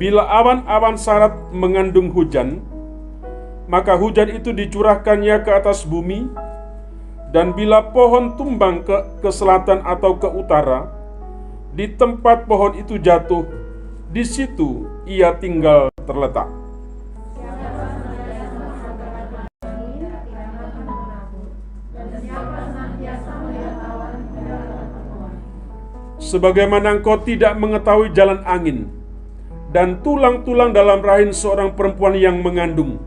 Bila awan-awan sarat mengandung hujan, maka hujan itu dicurahkannya ke atas bumi, dan bila pohon tumbang ke selatan atau ke utara, di tempat pohon itu jatuh, di situ ia tinggal terletak. Sebagaimana engkau tidak mengetahui jalan angin, dan tulang-tulang dalam rahim seorang perempuan yang mengandung,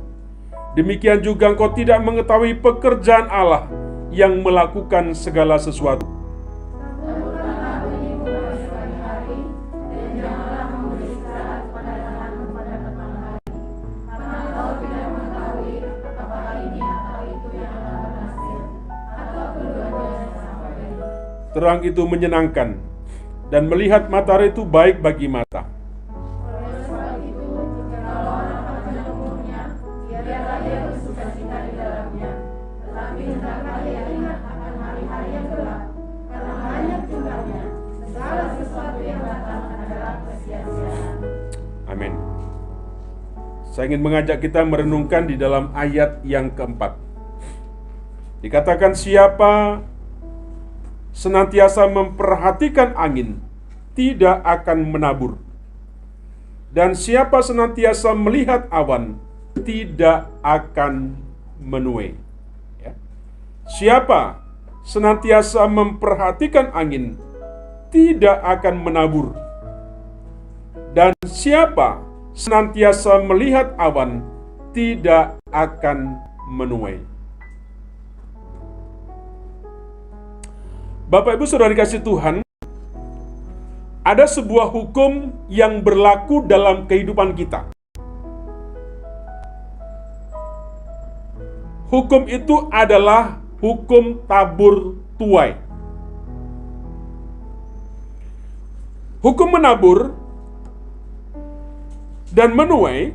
demikian juga engkau tidak mengetahui pekerjaan Allah yang melakukan segala sesuatu. Terang itu menyenangkan, dan melihat matahari itu baik bagi mata. Amin. Saya ingin mengajak kita merenungkan di dalam ayat yang keempat. Dikatakan, siapa senantiasa memperhatikan angin tidak akan menabur, dan siapa senantiasa melihat awan tidak akan menuai. Ya. Siapa senantiasa memperhatikan angin tidak akan menabur, dan siapa senantiasa melihat awan tidak akan menuai. Bapak Ibu Saudara dikasih Tuhan, ada sebuah hukum yang berlaku dalam kehidupan kita. Hukum itu adalah hukum tabur tuai. Hukum menabur dan menuai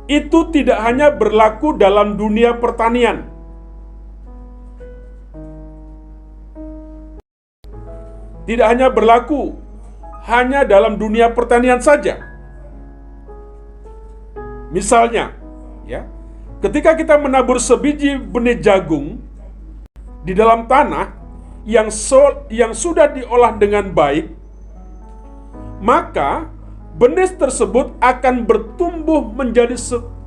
itu tidak hanya berlaku dalam dunia pertanian. Tidak hanya berlaku hanya dalam dunia pertanian saja. Misalnya, ya, ketika kita menabur sebiji benih jagung di dalam tanah yang sudah diolah dengan baik, maka benih tersebut akan bertumbuh menjadi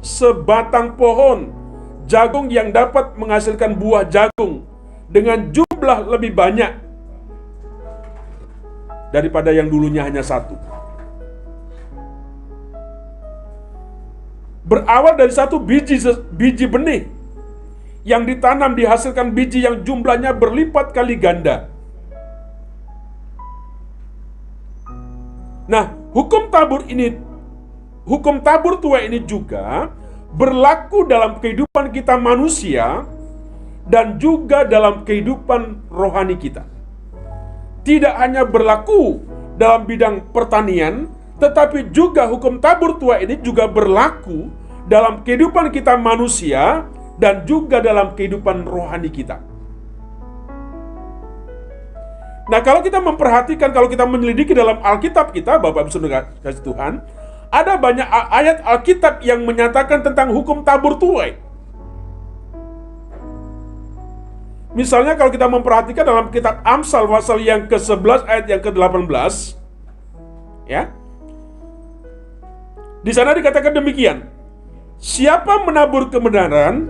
sebatang pohon jagung yang dapat menghasilkan buah jagung dengan jumlah lebih banyak daripada yang dulunya hanya satu. Berawal dari satu biji benih yang ditanam dihasilkan biji yang jumlahnya berlipat kali ganda. Nah, hukum tabur tuai ini juga berlaku dalam kehidupan kita manusia dan juga dalam kehidupan rohani kita. Tidak hanya berlaku dalam bidang pertanian, tetapi juga hukum tabur tuai ini juga berlaku dalam kehidupan kita manusia dan juga dalam kehidupan rohani kita. Nah, kalau kita memperhatikan, kalau kita menyelidiki dalam Alkitab kita, Bapak Ibu Saudara kasih Tuhan, ada banyak ayat Alkitab yang menyatakan tentang hukum tabur tuai. Misalnya kalau kita memperhatikan dalam kitab Amsal pasal yang ke-11 ayat yang ke-18, ya. Di sana dikatakan demikian. Siapa menabur kebenaran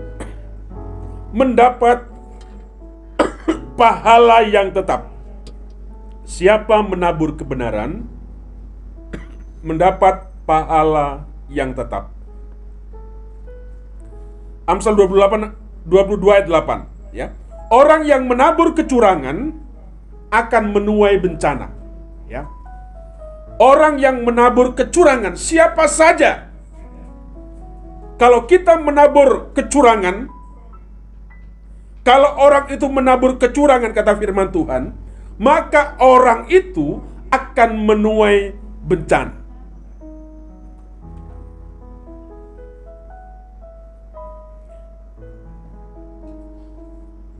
mendapat pahala yang tetap. Siapa menabur kebenaran mendapat pahala yang tetap. Amsal 22 ayat 8, ya. Orang yang menabur kecurangan akan menuai bencana, ya. Orang yang menabur kecurangan, siapa saja. Kalau kita menabur kecurangan, kalau orang itu menabur kecurangan, kata firman Tuhan, maka orang itu akan menuai bencana.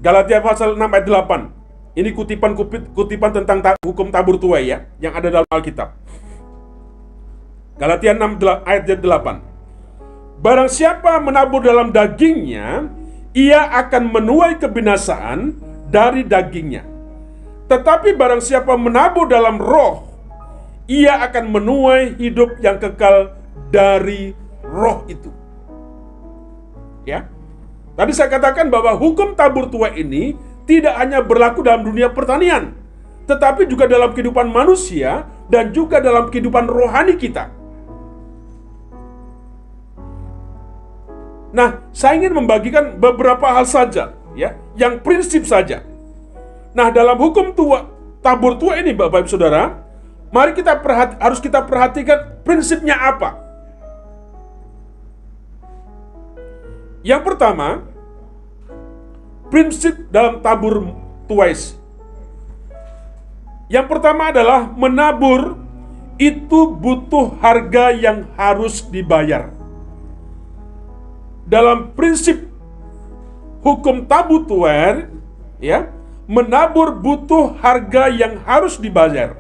Galatia pasal 6 ayat 8. Ini kutipan tentang hukum tabur tuai, ya, yang ada dalam Alkitab. Galatia 6 ayat 8. Barang siapa menabur dalam dagingnya, ia akan menuai kebinasaan dari dagingnya. Tetapi barang siapa menabur dalam roh, ia akan menuai hidup yang kekal dari roh itu. Ya. Tadi saya katakan bahwa hukum tabur tuai ini tidak hanya berlaku dalam dunia pertanian, tetapi juga dalam kehidupan manusia dan juga dalam kehidupan rohani kita. Nah, saya ingin membagikan beberapa hal saja, ya, yang prinsip saja. Nah, dalam hukum tabur tuai ini, Bapak Ibu Saudara, mari harus kita perhatikan prinsipnya apa. Yang pertama, prinsip dalam tabur tuai. Yang pertama adalah menabur itu butuh harga yang harus dibayar. Dalam prinsip hukum tabur tuai, ya, menabur butuh harga yang harus dibayar.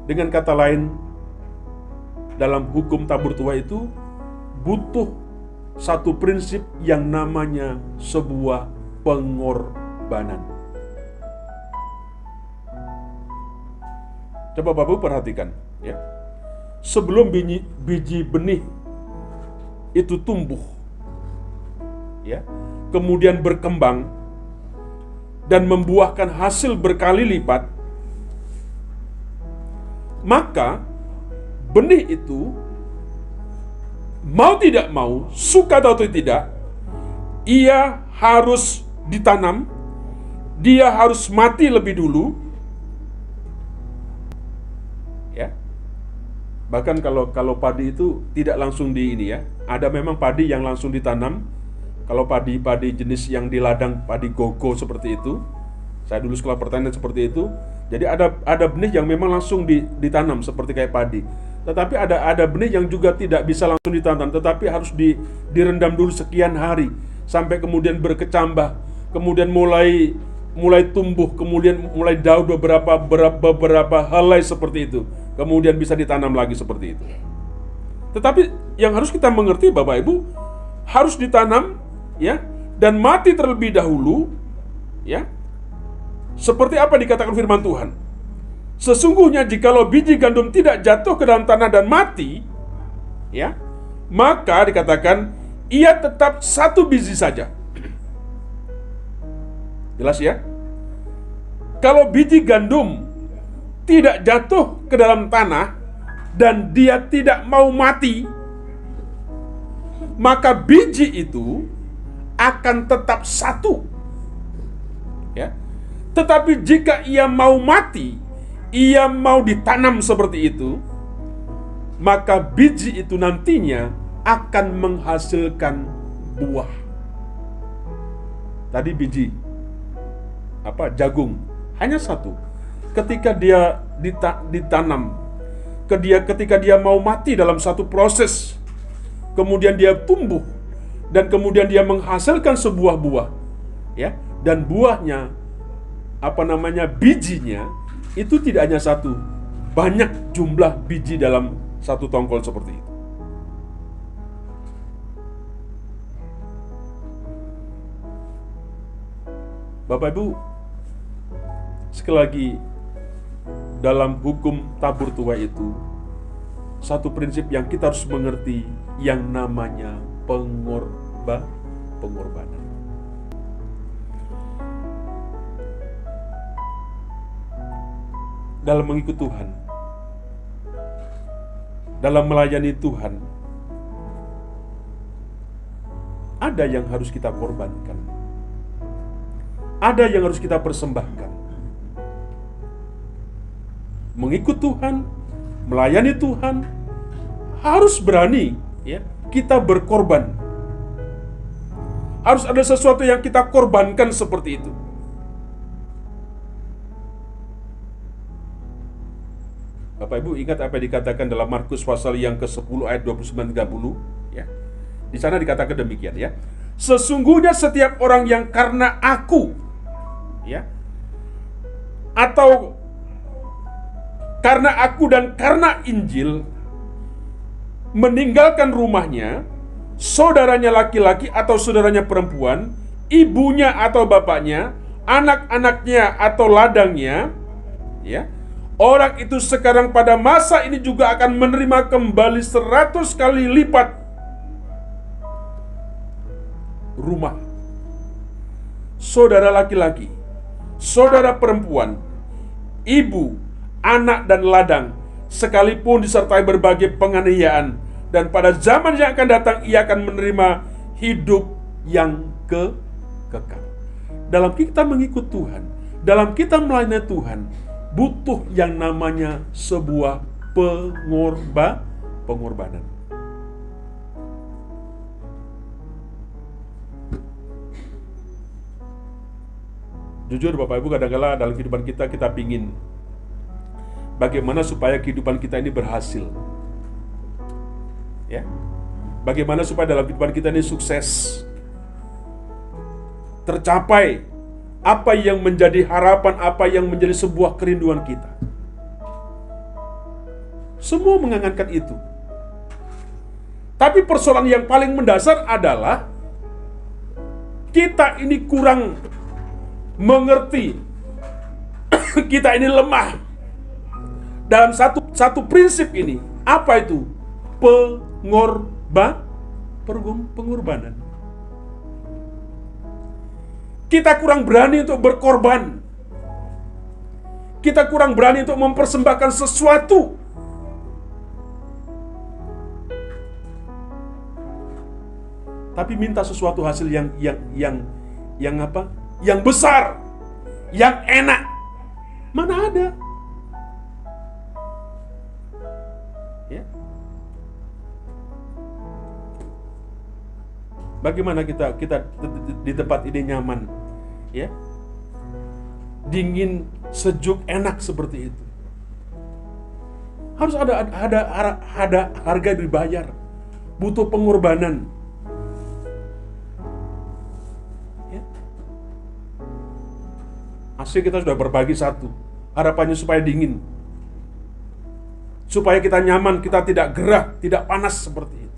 Dengan kata lain, dalam hukum tabur tuai itu butuh satu prinsip yang namanya sebuah pengorbanan. Coba Bapak perhatikan, ya. Sebelum biji benih itu tumbuh, ya, kemudian berkembang dan membuahkan hasil berkali lipat, maka benih itu mau tidak mau, suka atau tidak, ia harus ditanam, dia harus mati lebih dulu, ya. Bahkan kalau padi itu tidak langsung di ini, ya, ada memang padi yang langsung ditanam. Kalau padi jenis yang di ladang, padi gogo seperti itu, saya dulu sekolah pertanian seperti itu. Jadi ada benih yang memang langsung ditanam seperti kayak padi. Tetapi ada benih yang juga tidak bisa langsung ditanam, tetapi harus direndam dulu sekian hari sampai kemudian berkecambah, kemudian mulai tumbuh, kemudian mulai daun beberapa helai seperti itu, kemudian bisa ditanam lagi seperti itu. Tetapi yang harus kita mengerti, Bapak Ibu, harus ditanam, ya, dan mati terlebih dahulu, ya. Seperti apa dikatakan firman Tuhan? Sesungguhnya jikalau biji gandum tidak jatuh ke dalam tanah dan mati, ya, maka dikatakan ia tetap satu biji saja. Jelas, ya? Kalau biji gandum tidak jatuh ke dalam tanah dan dia tidak mau mati, maka biji itu akan tetap satu, ya. Tetapi jika ia mau mati, ia mau ditanam seperti itu, maka biji itu nantinya akan menghasilkan buah. Tadi biji jagung hanya satu. Ketika dia ditanam, ketika dia mau mati dalam satu proses, kemudian dia tumbuh dan kemudian dia menghasilkan sebuah buah, ya, dan buahnya bijinya itu tidak hanya satu, banyak jumlah biji dalam satu tongkol seperti itu. Bapak Ibu, sekali lagi, dalam hukum tabur tuai itu satu prinsip yang kita harus mengerti yang namanya pengorbanan. Dalam mengikut Tuhan, dalam melayani Tuhan, ada yang harus kita korbankan, ada yang harus kita persembahkan. Mengikut Tuhan, melayani Tuhan, harus berani, ya, kita berkorban. Harus ada sesuatu yang kita korbankan seperti itu. Bapak Ibu ingat apa yang dikatakan dalam Markus pasal yang ke-10 ayat 29-30, ya. Di sana dikatakan demikian, ya. Sesungguhnya setiap orang yang karena aku, ya, atau karena aku dan karena Injil, meninggalkan rumahnya, saudaranya laki-laki atau saudaranya perempuan, ibunya atau bapaknya, anak-anaknya atau ladangnya, ya, orang itu sekarang pada masa ini juga akan menerima kembali 100 kali lipat rumah, saudara laki-laki, saudara perempuan, ibu, anak dan ladang, sekalipun disertai berbagai penganiayaan, dan pada zaman yang akan datang ia akan menerima hidup yang kekal. Dalam kita mengikut Tuhan, dalam kita melayani Tuhan, butuh yang namanya sebuah pengorbanan. Jujur Bapak Ibu, kadang-kala dalam kehidupan kita pingin bagaimana supaya kehidupan kita ini berhasil, ya. Bagaimana supaya dalam kehidupan kita ini sukses, tercapai apa yang menjadi harapan, apa yang menjadi sebuah kerinduan kita. Semua mengangankan itu. Tapi persoalan yang paling mendasar adalah kita ini kurang mengerti. Kita ini lemah dalam satu prinsip ini. Apa itu? Pengorbanan. Kita kurang berani untuk berkorban. Kita kurang berani untuk mempersembahkan sesuatu. Tapi minta sesuatu hasil yang apa? Yang besar, yang enak. Mana ada? Ya. Bagaimana kita di tempat ini nyaman, ya, dingin, sejuk, enak seperti itu. Harus ada harga dibayar, butuh pengorbanan. Ya. AC kita sudah berbagi satu, harapannya supaya dingin, supaya kita nyaman, kita tidak gerah, tidak panas seperti itu.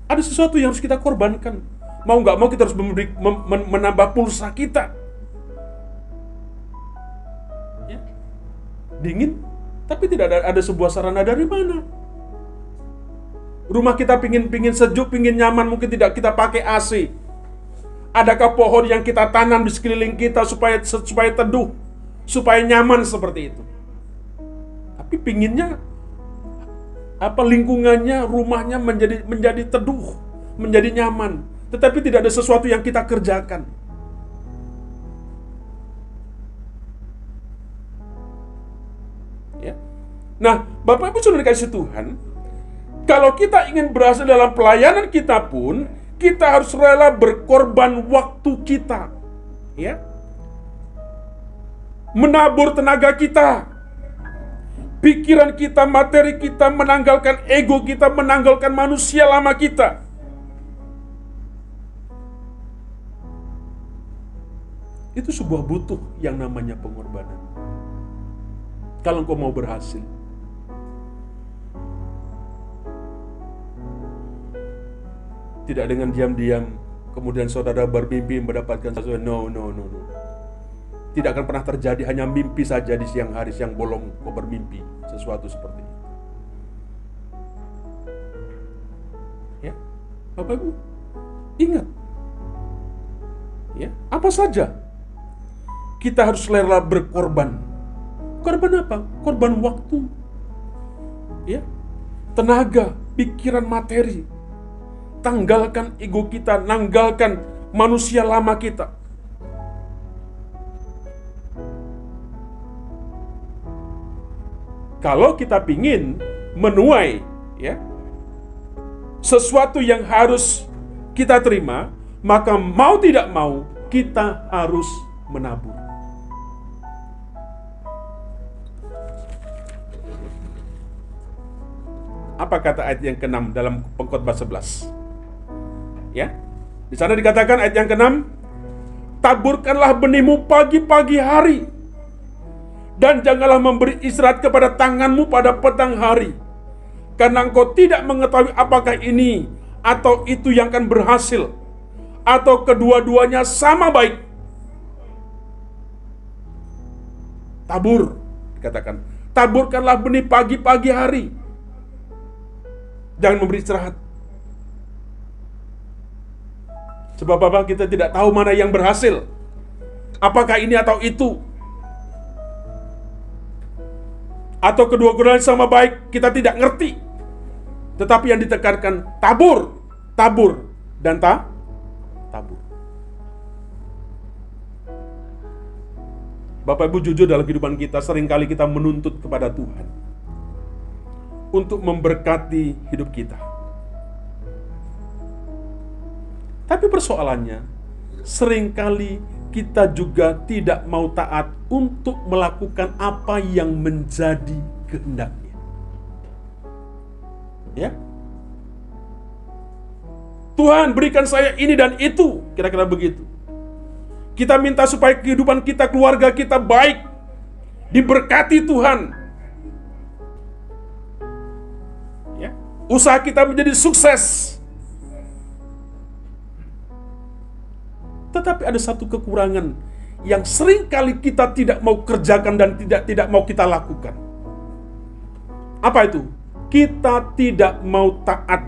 Ada sesuatu yang harus kita korbankan. Mau nggak mau kita harus menambah pulsa kita. Ya. Dingin, tapi tidak ada sebuah sarana dari mana. Rumah kita pingin sejuk, pingin nyaman, mungkin tidak kita pakai AC. Adakah pohon yang kita tanam di sekeliling kita supaya teduh, supaya nyaman seperti itu? Tapi pinginnya lingkungannya, rumahnya menjadi teduh, menjadi nyaman, tetapi tidak ada sesuatu yang kita kerjakan. Ya. Nah, Bapak Ibu Saudara dikasih Tuhan, kalau kita ingin berhasil dalam pelayanan kita pun, kita harus rela berkorban waktu kita, ya, menabur tenaga kita, pikiran kita, materi kita, menanggalkan ego kita, menanggalkan manusia lama kita. Itu sebuah butuh yang namanya pengorbanan. Kalau engkau mau berhasil. Tidak dengan diam-diam, kemudian saudara bermimpi mendapatkan sesuatu. No. Tidak akan pernah terjadi, hanya mimpi saja di siang hari, siang bolong kau bermimpi sesuatu seperti itu. Ya, Bapak Ibu, ingat, ya, apa saja kita harus rela berkorban. Korban apa? Korban waktu, ya, tenaga, pikiran, materi. Tanggalkan ego kita, nanggalkan manusia lama kita. Kalau kita pingin menuai, ya, sesuatu yang harus kita terima, maka mau tidak mau kita harus menabur. Apa kata ayat yang ke-6 dalam Pengkhotbah 11? Ya, di sana dikatakan ayat yang ke-6, taburkanlah benihmu pagi-pagi hari, Dan janganlah memberi istirahat kepada tanganmu pada petang hari, karena engkau tidak mengetahui apakah ini atau itu yang akan berhasil, atau kedua-duanya sama baik. Tabur, dikatakan, taburkanlah benih pagi-pagi hari. Jangan memberi istirahat. Sebab apa? Kita tidak tahu mana yang berhasil, apakah ini atau itu, atau kedua-duanya sama baik. Kita tidak ngerti. Tetapi yang ditekankan tabur, tabur, dan tabur. Bapak Ibu, jujur dalam kehidupan kita, seringkali kita menuntut kepada Tuhan untuk memberkati hidup kita. Tapi persoalannya, seringkali kita juga tidak mau taat untuk melakukan apa yang menjadi kehendaknya. Ya, Tuhan berikan saya ini dan itu, kira-kira begitu. Kita minta supaya kehidupan kita, keluarga kita baik, diberkati Tuhan. Ya, usaha kita menjadi sukses. Tetapi ada satu kekurangan yang seringkali kita tidak mau kerjakan dan tidak mau kita lakukan. Apa itu? Kita tidak mau taat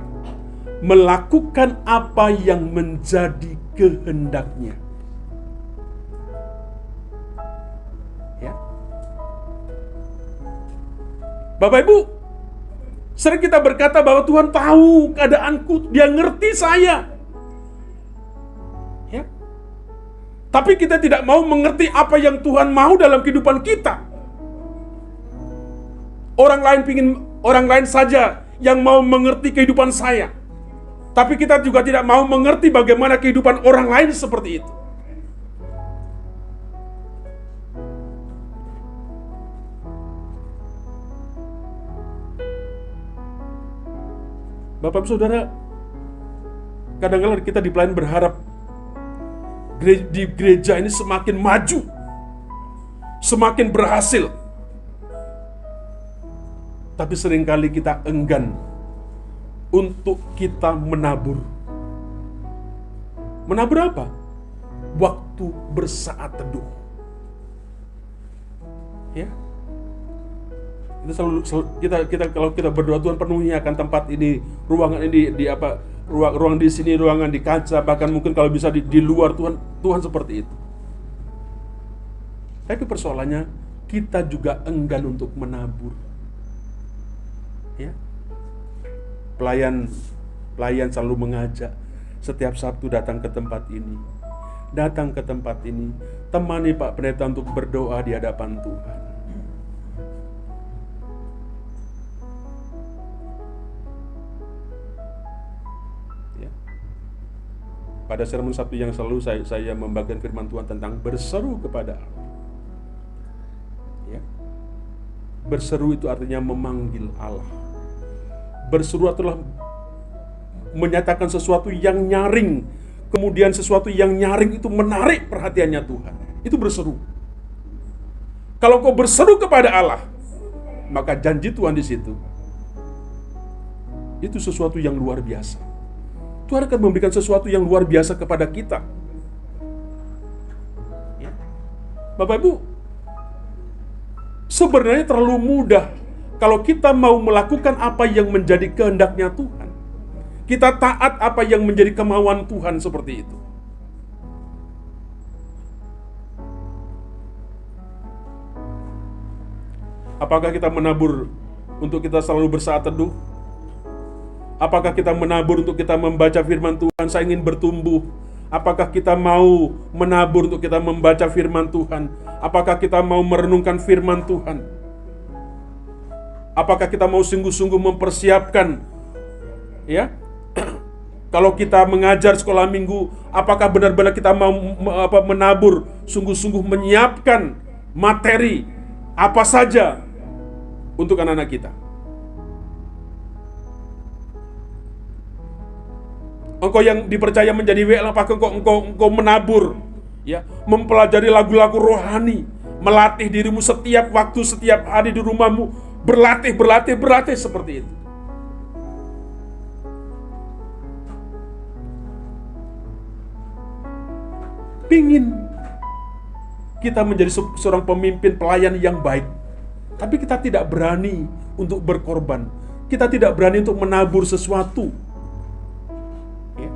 melakukan apa yang menjadi kehendaknya. Ya. Bapak Ibu, sering kita berkata bahwa Tuhan tahu keadaanku, Dia ngerti saya. Ya. Tapi kita tidak mau mengerti apa yang Tuhan mau dalam kehidupan kita. Orang lain saja yang mau mengerti kehidupan saya. Tapi kita juga tidak mau mengerti bagaimana kehidupan orang lain seperti itu. Bapak Saudara, kadang-kadang kita di pelayanan berharap di gereja ini semakin maju, semakin berhasil. Tapi seringkali kita enggan untuk kita menabur. Menabur apa? Waktu bersaat teduh. Ya. Kita kalau kita berdoa, Tuhan penuhi akan tempat ini, ruangan ini ruang di sini, ruangan di kaca, bahkan mungkin kalau bisa di luar, Tuhan seperti itu. Tapi persoalannya kita juga enggan untuk menabur. Ya. Pelayan selalu mengajak, setiap Sabtu datang ke tempat ini, temani Pak Pendeta untuk berdoa di hadapan Tuhan. Ya. Pada sermon Sabtu yang selalu saya membagikan firman Tuhan tentang berseru kepada Allah. Ya. Berseru itu artinya memanggil Allah. Berseru adalah menyatakan sesuatu yang nyaring, kemudian sesuatu yang nyaring itu menarik perhatiannya Tuhan. Itu berseru. Kalau kau berseru kepada Allah, maka janji Tuhan di situ, itu sesuatu yang luar biasa. Tuhan akan memberikan sesuatu yang luar biasa kepada kita. Ya. Bapak Ibu, sebenarnya terlalu mudah kalau kita mau melakukan apa yang menjadi kehendaknya Tuhan. Kita taat apa yang menjadi kemauan Tuhan seperti itu. Apakah kita menabur untuk kita selalu bersaat teduh? Apakah kita menabur untuk kita membaca firman Tuhan, saya ingin bertumbuh? Apakah kita mau menabur untuk kita membaca firman Tuhan? Apakah kita mau merenungkan firman Tuhan? Apakah kita mau sungguh-sungguh mempersiapkan, ya? Kalau kita mengajar sekolah minggu, apakah benar-benar kita mau menabur, sungguh-sungguh menyiapkan materi apa saja untuk anak-anak kita? Engkau yang dipercaya menjadi WL, apakah engkau menabur, ya, mempelajari lagu-lagu rohani, melatih dirimu setiap waktu, setiap hari di rumahmu, berlatih seperti itu. Pingin kita menjadi seorang pemimpin pelayan yang baik, tapi kita tidak berani untuk berkorban. Kita tidak berani untuk menabur sesuatu. Ya.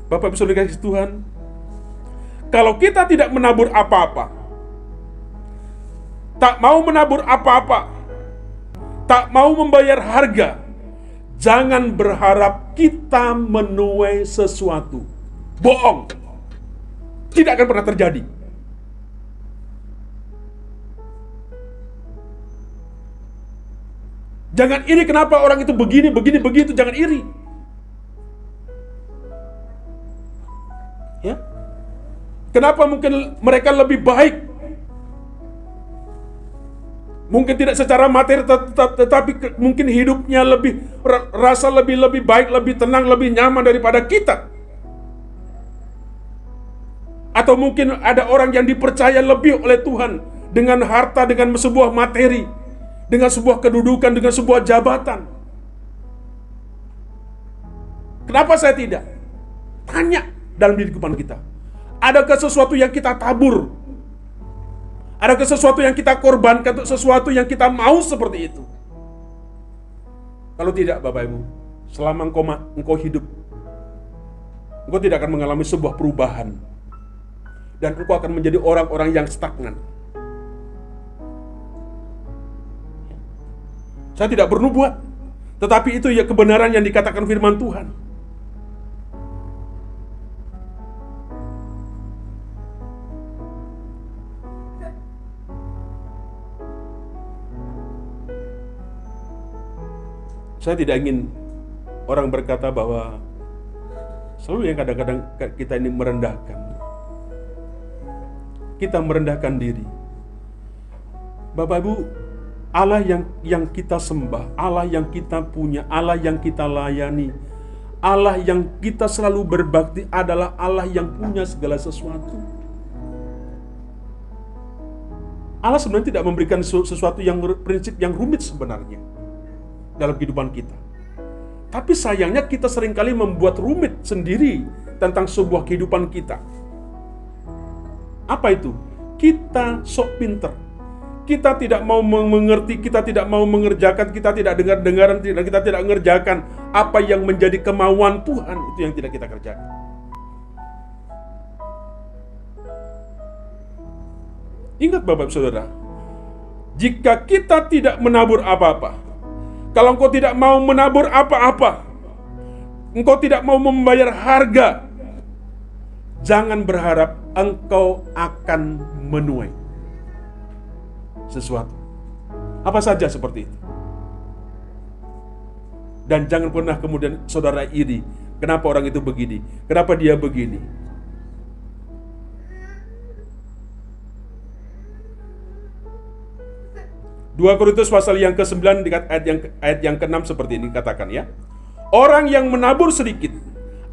Bapak Ibu Saudara kasih Tuhan, kalau kita tidak menabur apa-apa, tak mau menabur apa-apa, tak mau membayar harga, jangan berharap kita menuai sesuatu. Bohong. Tidak akan pernah terjadi. Jangan iri kenapa orang itu begini, begitu. Jangan iri. Ya. Kenapa mungkin mereka lebih baik? Mungkin tidak secara materi, tetapi mungkin hidupnya lebih rasa lebih baik, lebih tenang, lebih nyaman daripada kita. Atau mungkin ada orang yang dipercaya lebih oleh Tuhan dengan harta, dengan sebuah materi, dengan sebuah kedudukan, dengan sebuah jabatan. Kenapa saya tidak? Tanya dalam kehidupan kita. Adakah sesuatu yang kita tabur? Adakah sesuatu yang kita korbankan untuk sesuatu yang kita mau seperti itu? Kalau tidak, Bapak Ibu, selama engkau hidup, engkau tidak akan mengalami sebuah perubahan. Dan engkau akan menjadi orang-orang yang stagnan. Saya tidak bernubuat, tetapi itu ya kebenaran yang dikatakan firman Tuhan. Saya tidak ingin orang berkata bahwa selalu yang kadang-kadang kita ini merendahkan. Kita merendahkan diri. Bapak Ibu, Allah yang kita sembah, Allah yang kita punya, Allah yang kita layani, Allah yang kita selalu berbakti adalah Allah yang punya segala sesuatu. Allah sebenarnya tidak memberikan sesuatu yang prinsip yang rumit sebenarnya dalam kehidupan kita. Tapi sayangnya kita seringkali membuat rumit sendiri tentang sebuah kehidupan kita. Apa itu? Kita sok pinter. Kita tidak mau mengerti, kita tidak mau mengerjakan, kita tidak dengar-dengaran, kita tidak mengerjakan apa yang menjadi kemauan Tuhan, itu yang tidak kita kerjakan. Ingat Bapak Saudara, jika kita tidak menabur apa-apa, kalau engkau tidak mau menabur apa-apa, engkau tidak mau membayar harga, jangan berharap engkau akan menuai sesuatu. Apa saja seperti itu. Dan jangan pernah kemudian saudara iri. Kenapa orang itu begini? Kenapa dia begini? Dua Korintus pasal yang ke-9 ayat yang ke-6 seperti ini katakan ya. Orang yang menabur sedikit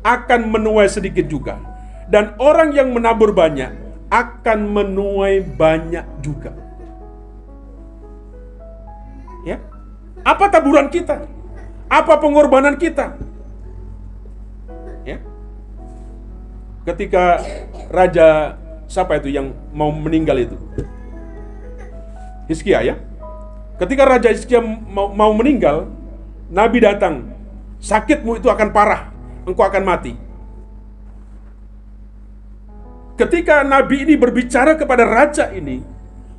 akan menuai sedikit juga. Dan orang yang menabur banyak akan menuai banyak juga. Ya. Apa taburan kita? Apa pengorbanan kita? Ya. Ketika raja siapa itu yang mau meninggal itu? Hizkia ya. Ketika Raja Hizkia mau meninggal, Nabi datang. Sakitmu itu akan parah, engkau akan mati. Ketika Nabi ini berbicara kepada raja ini,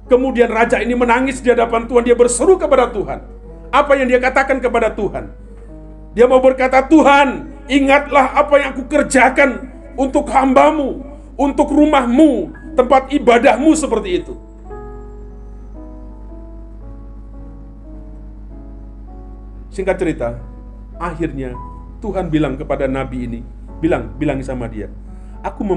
kemudian raja ini menangis di hadapan Tuhan, dia berseru kepada Tuhan. Apa yang dia katakan kepada Tuhan? Dia mau berkata, Tuhan, ingatlah apa yang aku kerjakan untuk hambamu, untuk rumahmu, tempat ibadahmu seperti itu. Singkat cerita, akhirnya Tuhan bilang kepada Nabi ini, bilang sama dia, aku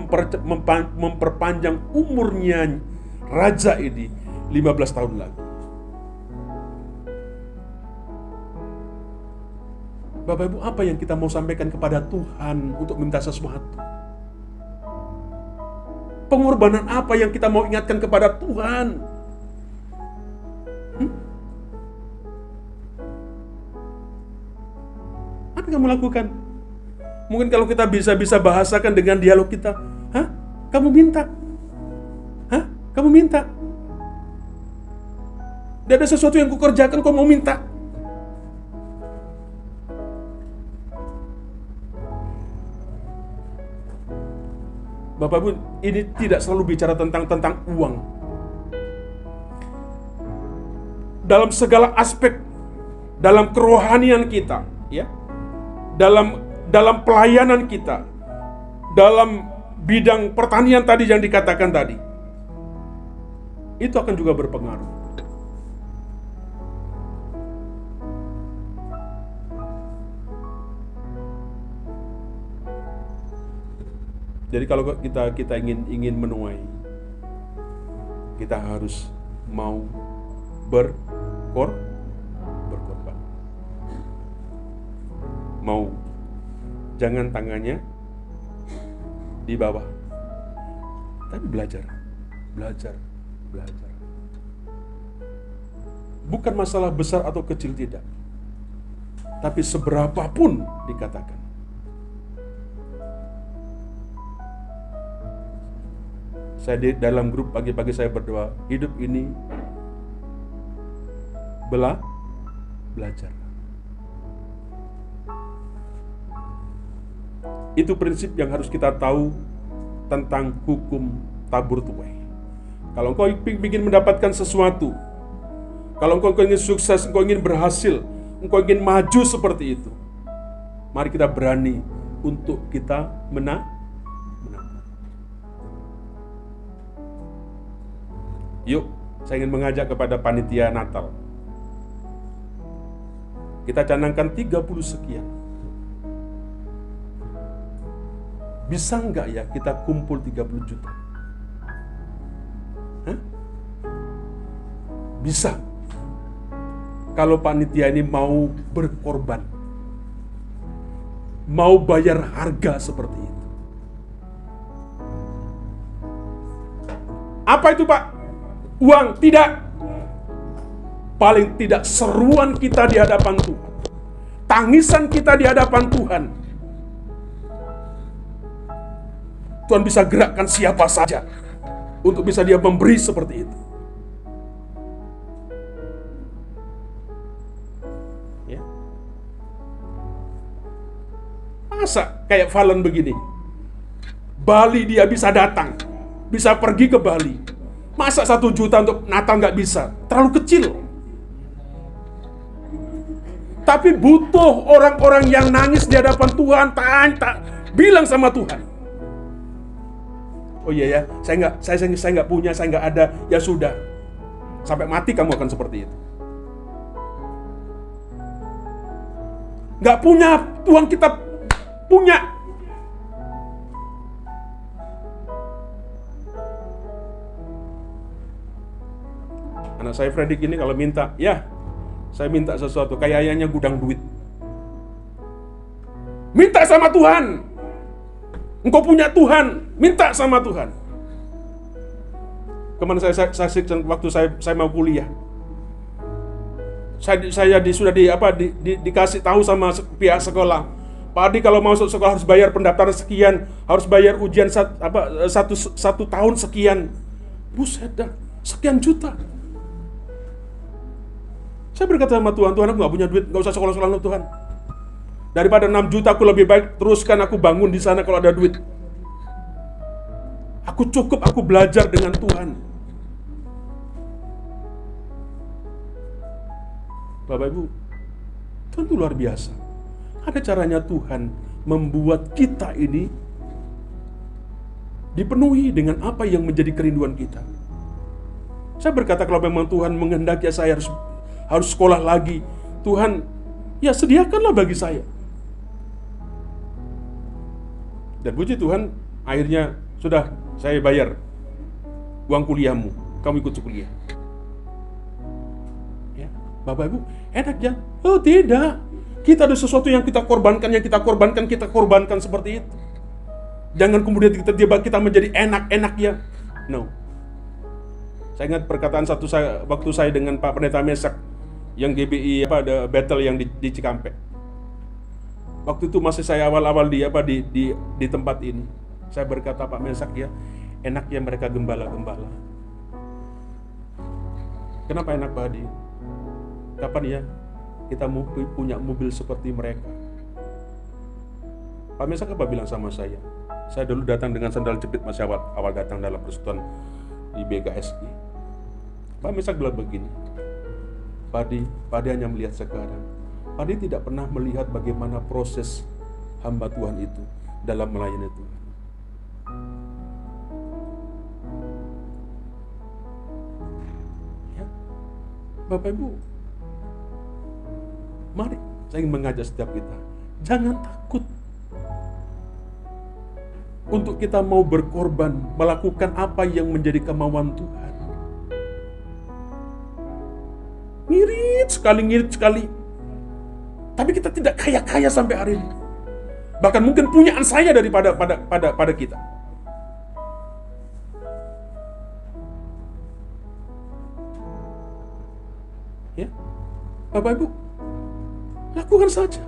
memperpanjang umurnya raja ini 15 tahun lagi. Bapak Ibu, apa yang kita mau sampaikan kepada Tuhan untuk minta sesuatu? Pengorbanan apa yang kita mau ingatkan kepada Tuhan? Apa yang kamu lakukan? Mungkin kalau kita bisa bahasakan dengan dialog kita, kamu minta? Kamu minta? Tidak ada sesuatu yang kukerjakan, kau mau minta? Bapak Ibu, ini tidak selalu bicara tentang uang. Dalam segala aspek, dalam kerohanian kita, ya, dalam pelayanan kita, dalam bidang pertanian tadi yang dikatakan tadi, itu akan juga berpengaruh. Jadi kalau kita ingin menuai, kita harus mau berkorban. Mau, jangan tangannya di bawah, tapi belajar. Bukan masalah besar atau kecil, tidak, tapi seberapapun dikatakan. Saya di dalam grup pagi-pagi saya berdoa, hidup ini belajar. Itu prinsip yang harus kita tahu tentang hukum tabur tuai. Kalau engkau ingin mendapatkan sesuatu, kalau engkau ingin sukses, engkau ingin berhasil, engkau ingin maju seperti itu, mari kita berani untuk kita menang. Yuk, saya ingin mengajak kepada panitia Natal. Kita canangkan 30 sekian. Bisa nggak ya kita kumpul 30 juta? Bisa. Kalau panitia ini mau berkorban, mau bayar harga seperti itu. Apa itu, Pak? Uang? Tidak. Paling tidak seruan kita di hadapan Tuhan, tangisan kita di hadapan Tuhan, Tuhan bisa gerakkan siapa saja untuk bisa dia memberi seperti itu. Ya. Masa kayak Valen begini, Bali dia bisa datang, bisa pergi ke Bali. Masa 1 juta untuk Natal nggak bisa? Terlalu kecil. Tapi butuh orang-orang yang nangis di hadapan Tuhan, bilang sama Tuhan, oh iya ya, saya nggak punya, saya nggak ada, ya sudah, sampai mati kamu akan seperti itu. Nggak punya, Tuhan kita punya. Anak saya Fredrik ini kalau minta, ya saya minta sesuatu, kayak ayahnya gudang duit. Minta sama Tuhan. Engkau punya Tuhan, minta sama Tuhan. Kemarin saya saksikan waktu saya mau kuliah. Saya sudah dikasih tahu sama pihak sekolah. Pak Adi kalau mau masuk sekolah harus bayar pendaftaran sekian, harus bayar ujian satu tahun sekian. Buset dah, sekian juta. Saya berkata sama Tuhan, Tuhan aku gak punya duit, gak usah sekolah-sekolah Tuhan. Daripada 6 juta aku lebih baik teruskan aku bangun di sana kalau ada duit. Aku cukup, aku belajar dengan Tuhan. Bapak Ibu, Tuhan itu luar biasa. Ada caranya Tuhan membuat kita ini dipenuhi dengan apa yang menjadi kerinduan kita. Saya berkata kalau memang Tuhan menghendaki saya harus sekolah lagi, Tuhan, ya sediakanlah bagi saya. Dan puji Tuhan, akhirnya sudah saya bayar uang kuliahmu, kamu ikut kuliah. Ya, Bapak Ibu, enak ya? Oh tidak, kita ada sesuatu yang kita korbankan seperti itu. Jangan kemudian tiba-tiba kita menjadi enak-enak ya. No. Saya ingat perkataan waktu saya dengan Pak Pendeta Mesak yang GBI ada battle yang di Cikampek. Waktu itu masih saya awal-awal di tempat ini. Saya berkata, Pak Mesak ya, enak ya mereka gembala-gembala. Kenapa enak Pak Hadi? Kapan ya kita punya mobil seperti mereka? Pak Mesak apa bilang sama saya? Saya dulu datang dengan sandal jepit masih awal datang dalam persekutuan di BKSI. Pak Mesak bilang begini, Pak Hadi hanya melihat sekarang. Pak Hadi tidak pernah melihat bagaimana proses hamba Tuhan itu dalam melayani Tuhan. Ya, Bapak Ibu, mari saya ingin mengajak setiap kita, jangan takut untuk kita mau berkorban, melakukan apa yang menjadi kemauan Tuhan. Ngirit sekali. Tapi kita tidak kaya-kaya sampai hari ini. Bahkan mungkin punyaan saya daripada pada kita. Ya, Bapak Ibu, lakukan saja.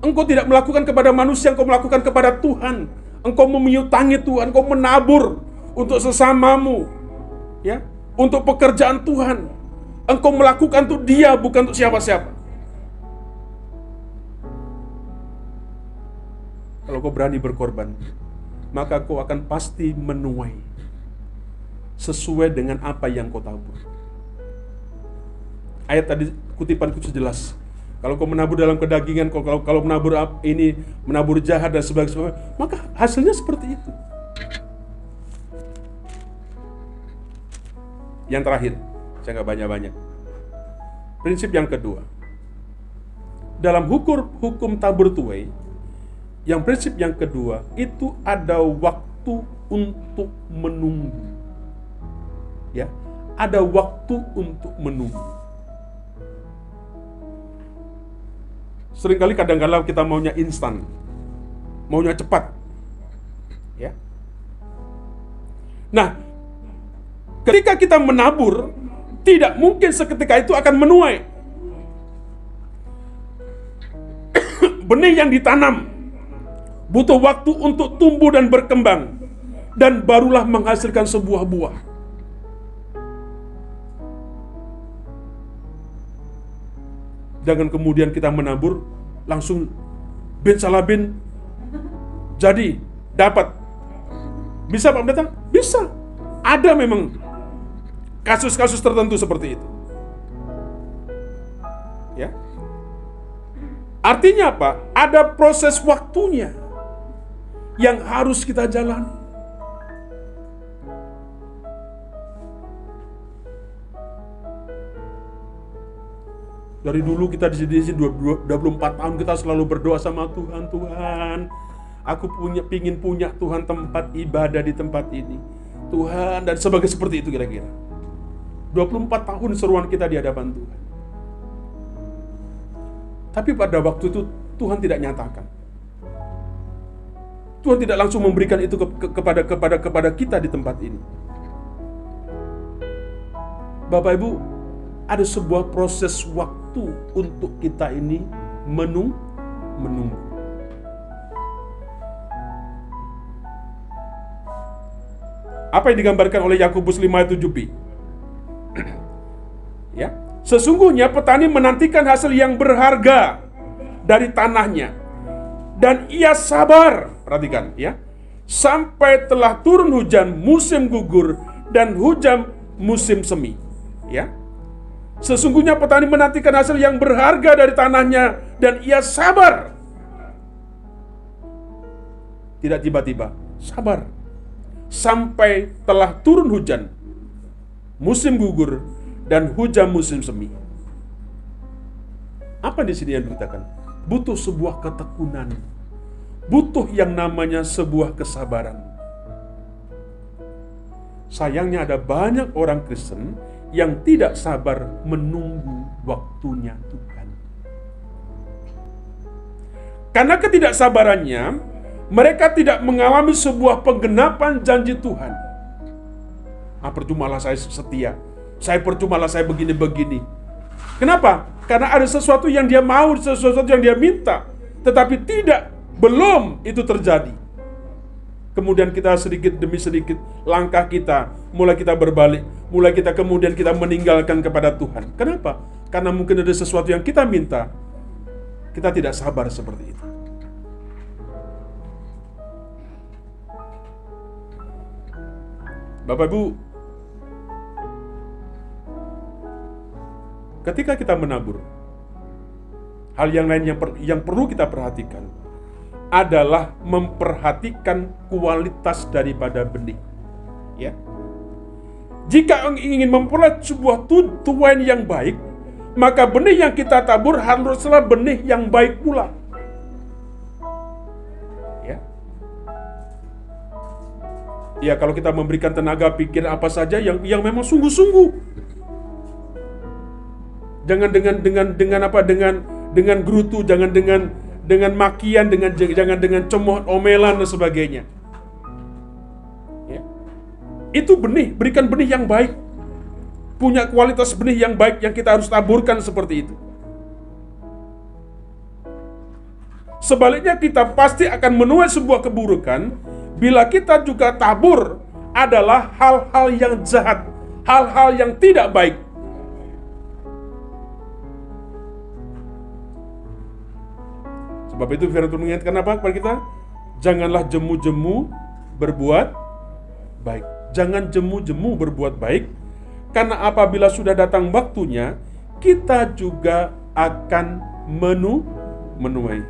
Engkau tidak melakukan kepada manusia, engkau melakukan kepada Tuhan. Engkau meminutangi Tuhan, engkau menabur untuk sesamamu, ya, untuk pekerjaan Tuhan. Engkau melakukan untuk Dia, bukan untuk siapa-siapa. Kalau kau berani berkorban, maka kau akan pasti menuai sesuai dengan apa yang kau tabur. Ayat tadi kutipan khusus jelas. Kalau kau menabur dalam kedagingan, kalau menabur ini, menabur jahat dan sebagainya, maka hasilnya seperti itu. Yang terakhir, saya nggak banyak-banyak. Prinsip yang kedua, dalam hukum tabur tuai, yang prinsip yang kedua itu ada waktu untuk menunggu. Ya, ada waktu untuk menunggu. Seringkali kadang-kadang kita maunya instan, maunya cepat. Ya. Nah, ketika kita menabur, tidak mungkin seketika itu akan menuai. Benih yang ditanam butuh waktu untuk tumbuh dan berkembang, dan barulah menghasilkan sebuah buah. Jangan kemudian kita menabur langsung bin salabin jadi dapat. Bisa Pak Pendeta? Bisa. Ada memang kasus-kasus tertentu seperti itu. Ya. Artinya apa? Ada proses waktunya yang harus kita jalani. Dari dulu kita di sini 24 tahun kita selalu berdoa sama Tuhan, Tuhan, aku pingin punya Tuhan tempat ibadah di tempat ini. Tuhan, dan seperti itu kira-kira. 24 tahun seruan kita di hadapan Tuhan. Tapi pada waktu itu Tuhan tidak nyatakan. Tuhan tidak langsung memberikan itu kepada kita di tempat ini. Bapak Ibu, ada sebuah proses waktu untuk kita ini menunggu. Apa yang digambarkan oleh Yakobus 5 ayat 7b? Ya, sesungguhnya petani menantikan hasil yang berharga dari tanahnya, dan ia sabar, perhatikan ya, sampai telah turun hujan musim gugur dan hujan musim semi. Ya, sesungguhnya petani menantikan hasil yang berharga dari tanahnya, dan ia sabar. Tidak tiba-tiba, sabar sampai telah turun hujan musim gugur dan hujan musim semi. Apa di sini yang dikatakan? Butuh sebuah ketekunan, butuh yang namanya sebuah kesabaran. Sayangnya ada banyak orang Kristen yang tidak sabar menunggu waktunya Tuhan. Karena ketidaksabarannya, Mereka tidak mengalami sebuah penggenapan janji Tuhan. Percumalah saya setia. Percumalah saya begini-begini. Kenapa? Karena ada sesuatu yang dia mau, sesuatu yang dia minta. Tetapi belum itu terjadi. Kemudian kita sedikit demi sedikit, langkah kita, mulai kita berbalik. Mulai kita kemudian kita meninggalkan kepada Tuhan. Kenapa? Karena mungkin ada sesuatu yang kita minta. Kita tidak sabar seperti itu. Bapak Ibu, ketika kita menabur, hal yang lain yang perlu kita perhatikan adalah memperhatikan kualitas daripada benih. Ya. Jika ingin memperoleh sebuah tujuan yang baik, maka benih yang kita tabur haruslah benih yang baik pula. Ya, kalau kita memberikan tenaga pikir apa saja yang memang sungguh-sungguh. Jangan dengan gerutu, jangan dengan makian, jangan dengan cemoh, omelan dan sebagainya. Ya. Itu benih, berikan benih yang baik. Punya kualitas benih yang baik yang kita harus taburkan seperti itu. Sebaliknya kita pasti akan menuai sebuah keburukan bila kita juga tabur adalah hal-hal yang jahat, hal-hal yang tidak baik. Sebab itu firman Tuhan mengingatkan apa kepada kita? Janganlah jemu-jemu berbuat baik. Jangan jemu-jemu berbuat baik, karena apabila sudah datang waktunya, kita juga akan menuai.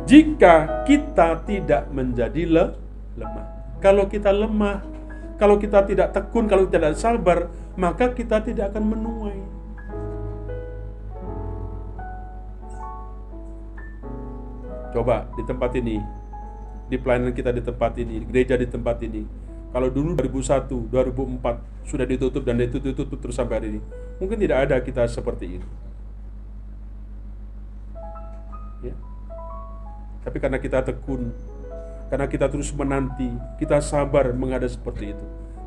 Jika kita tidak menjadi lemah. Kalau kita lemah, kalau kita tidak tekun, kalau kita tidak sabar, maka kita tidak akan menuai. Coba di tempat ini, di pelayanan kita di tempat ini, di gereja di tempat ini. Kalau dulu 2001, 2004 sudah ditutup dan ditutup terus sampai hari ini, mungkin tidak ada kita seperti ini. Ya. Tapi karena kita tekun, karena kita terus menanti, kita sabar menghadapi seperti itu.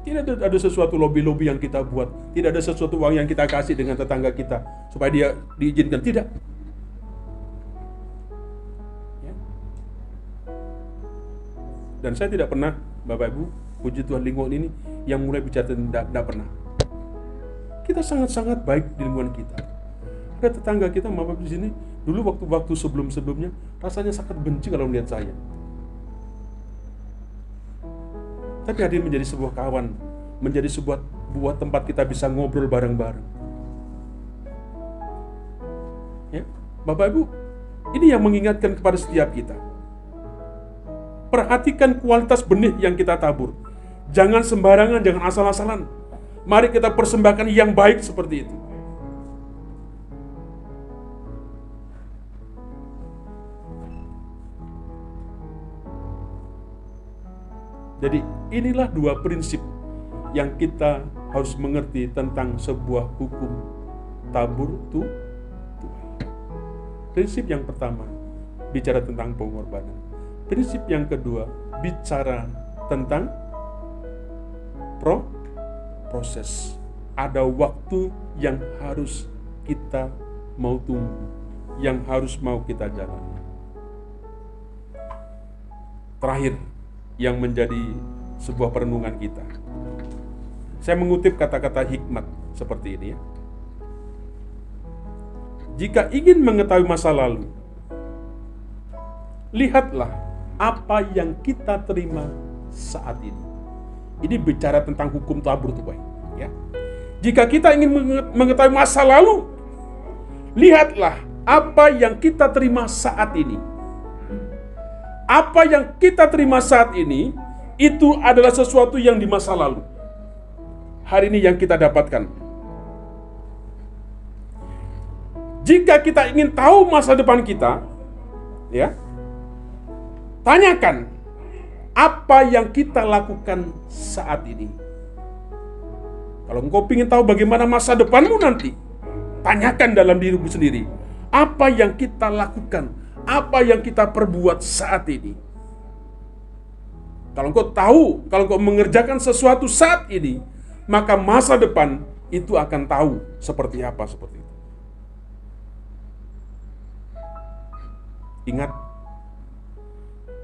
Tidak ada sesuatu lobby-lobby yang kita buat. Tidak ada sesuatu uang yang kita kasih dengan tetangga kita supaya dia diizinkan. Tidak. Ya. Dan saya tidak pernah, Bapak Ibu, puji Tuhan, lingkungan ini yang mulai bicara tidak pernah. Kita sangat-sangat baik di lingkungan kita. Ada tetangga kita, Bapak Ibu di sini, dulu waktu-waktu sebelum-sebelumnya rasanya sangat benci kalau melihat saya. Tapi hadir menjadi sebuah kawan, menjadi sebuah tempat kita bisa ngobrol bareng-bareng. Ya, Bapak Ibu, ini yang mengingatkan kepada setiap kita. Perhatikan kualitas benih yang kita tabur. Jangan sembarangan, jangan asal-asalan. Mari kita persembahkan yang baik seperti itu. Jadi inilah dua prinsip yang kita harus mengerti tentang sebuah hukum tabur tuai. Prinsip yang pertama bicara tentang pengorbanan. Prinsip yang kedua bicara tentang proses. Ada waktu yang harus kita mau tunggu, yang harus mau kita jalani. Terakhir, yang menjadi sebuah perenungan kita. Saya mengutip kata-kata hikmat seperti ini ya. Jika ingin mengetahui masa lalu, lihatlah apa yang kita terima saat ini. Ini bicara tentang hukum tabur tuai, ya. Jika kita ingin mengetahui masa lalu, lihatlah apa yang kita terima saat ini. Apa yang kita terima saat ini, itu adalah sesuatu yang di masa lalu. Hari ini yang kita dapatkan. Jika kita ingin tahu masa depan kita, ya, tanyakan apa yang kita lakukan saat ini. Kalau engkau ingin tahu bagaimana masa depanmu nanti, tanyakan dalam dirimu sendiri. Apa yang kita lakukan? Apa yang kita perbuat saat ini? Kalau engkau tahu, kalau engkau mengerjakan sesuatu saat ini, maka masa depan itu akan tahu seperti apa seperti itu. Ingat,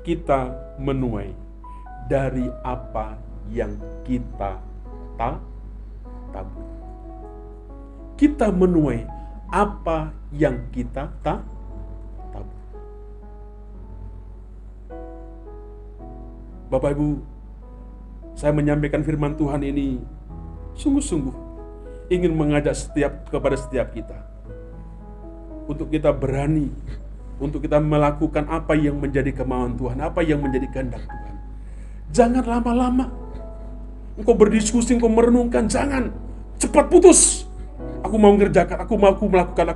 kita menuai dari apa yang kita tabur. Kita menuai apa yang kita tabur. Bapak Ibu, saya menyampaikan firman Tuhan ini sungguh-sungguh ingin mengajak kepada setiap kita untuk kita berani, untuk kita melakukan apa yang menjadi kemauan Tuhan, apa yang menjadi kehendak Tuhan. Jangan lama-lama engkau berdiskusi, engkau merenungkan, jangan cepat putus. Aku mau mengerjakan, aku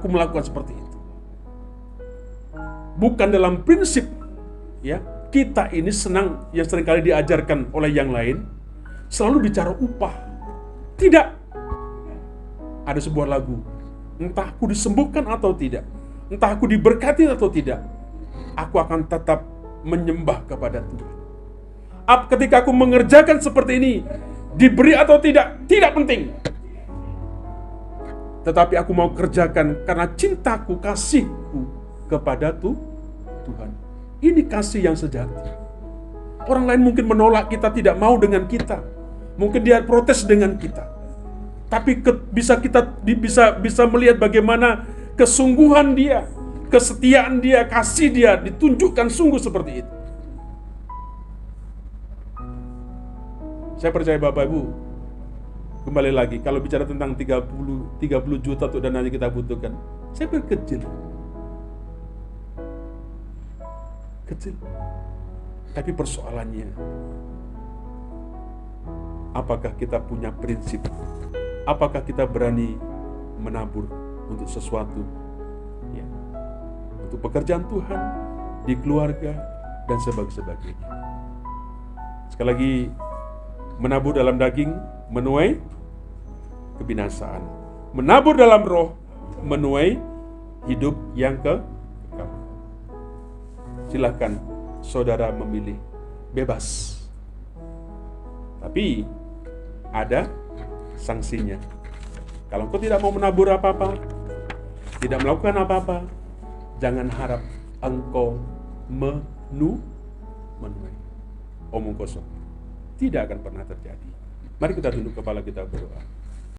melakukan seperti itu. Bukan dalam prinsip ya, kita ini senang yang seringkali diajarkan oleh yang lain selalu bicara upah. Tidak. Ada sebuah lagu, entah aku disembuhkan atau tidak, entah aku diberkati atau tidak, aku akan tetap menyembah kepada Tuhan. Ketika aku mengerjakan seperti ini, diberi atau tidak penting. Tetapi aku mau kerjakan karena cintaku, kasihku kepada Tuhan. Ini kasih yang sejati. Orang lain mungkin menolak kita, tidak mau dengan kita. Mungkin dia protes dengan kita. Tapi bisa melihat bagaimana kesungguhan dia, kesetiaan dia, kasih dia ditunjukkan sungguh seperti itu. Saya percaya Bapak Ibu, kembali lagi, kalau bicara tentang 30 juta untuk dana yang kita butuhkan, saya berkecil. Kecil. Tapi persoalannya, apakah kita punya prinsip? Apakah kita berani menabur untuk sesuatu? Ya, untuk pekerjaan Tuhan, di keluarga, dan sebagainya. Sekali lagi, menabur dalam daging, menuai kebinasaan. Menabur dalam roh, menuai hidup yang kekal. Silakan saudara memilih, bebas. Tapi ada sanksinya. Kalau engkau tidak mau menabur apa-apa, tidak melakukan apa-apa, jangan harap engkau menuai. Omong kosong. Tidak akan pernah terjadi. Mari kita tunduk kepala, kita berdoa.